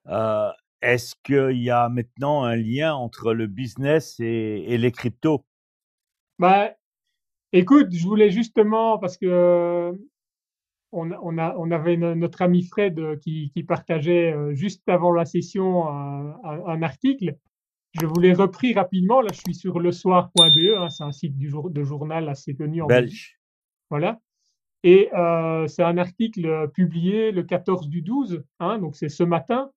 Euh, Est-ce qu'il y a maintenant un lien entre le business et les cryptos? Bah, écoute, je voulais justement, parce que on avait notre ami Fred qui partageait juste avant la session un article. Je vous l'ai repris rapidement. Là, je suis sur lesoir.be, hein, c'est un site de journal assez connu en Belgique. Belge. Voilà. Et c'est un article publié le 14 du 12, hein, donc c'est ce matin.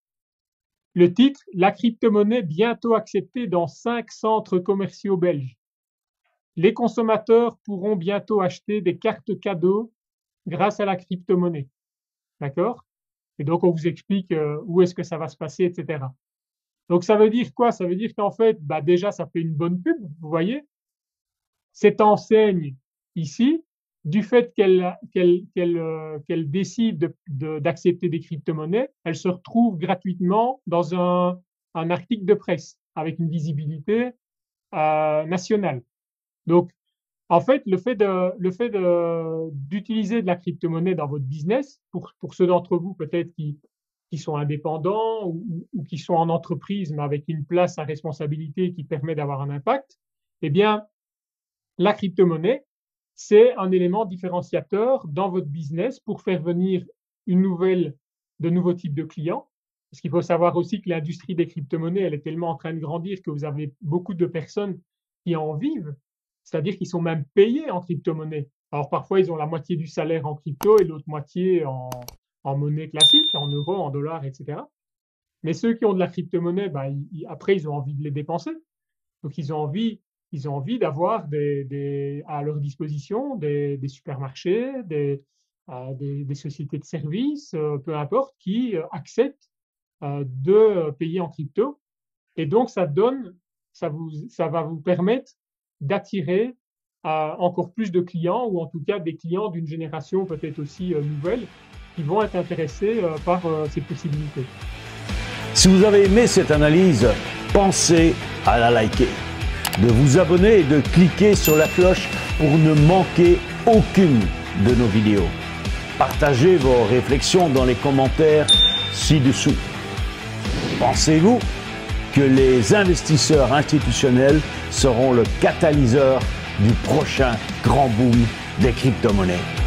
Le titre, la crypto-monnaie bientôt acceptée dans 5 centres commerciaux belges. Les consommateurs pourront bientôt acheter des cartes cadeaux grâce à la crypto-monnaie. D'accord? Et donc, on vous explique où est-ce que ça va se passer, etc. Donc, ça veut dire quoi? Ça veut dire qu'en fait, bah, déjà, ça fait une bonne pub, vous voyez. Cette enseigne ici, du fait qu'elle décide d'accepter des crypto-monnaies, elle se retrouve gratuitement dans un article de presse avec une visibilité nationale. Donc, en fait, d'utiliser de la crypto-monnaie dans votre business, pour ceux d'entre vous peut-être qui sont indépendants ou qui sont en entreprise, mais avec une place à responsabilité qui permet d'avoir un impact, eh bien, la crypto-monnaie, c'est un élément différenciateur dans votre business pour faire venir de nouveaux types de clients. Parce qu'il faut savoir aussi que l'industrie des crypto-monnaies, elle est tellement en train de grandir que vous avez beaucoup de personnes qui en vivent, c'est-à-dire qu'ils sont même payés en crypto-monnaie. Alors parfois, ils ont la moitié du salaire en crypto et l'autre moitié en monnaie classique, en euros, en dollars, etc. Mais ceux qui ont de la crypto-monnaie, bah, après, ils ont envie de les dépenser. Donc, ils ont envie d'avoir à leur disposition des supermarchés, des sociétés de services, peu importe, qui acceptent de payer en crypto. Et donc, ça va vous permettre d'attirer encore plus de clients, ou en tout cas des clients d'une génération peut-être aussi nouvelle, qui vont être intéressés par ces possibilités. Si vous avez aimé cette analyse, pensez à la liker, de vous abonner et de cliquer sur la cloche pour ne manquer aucune de nos vidéos. Partagez vos réflexions dans les commentaires ci-dessous. Pensez-vous que les investisseurs institutionnels seront le catalyseur du prochain grand boom des crypto-monnaies?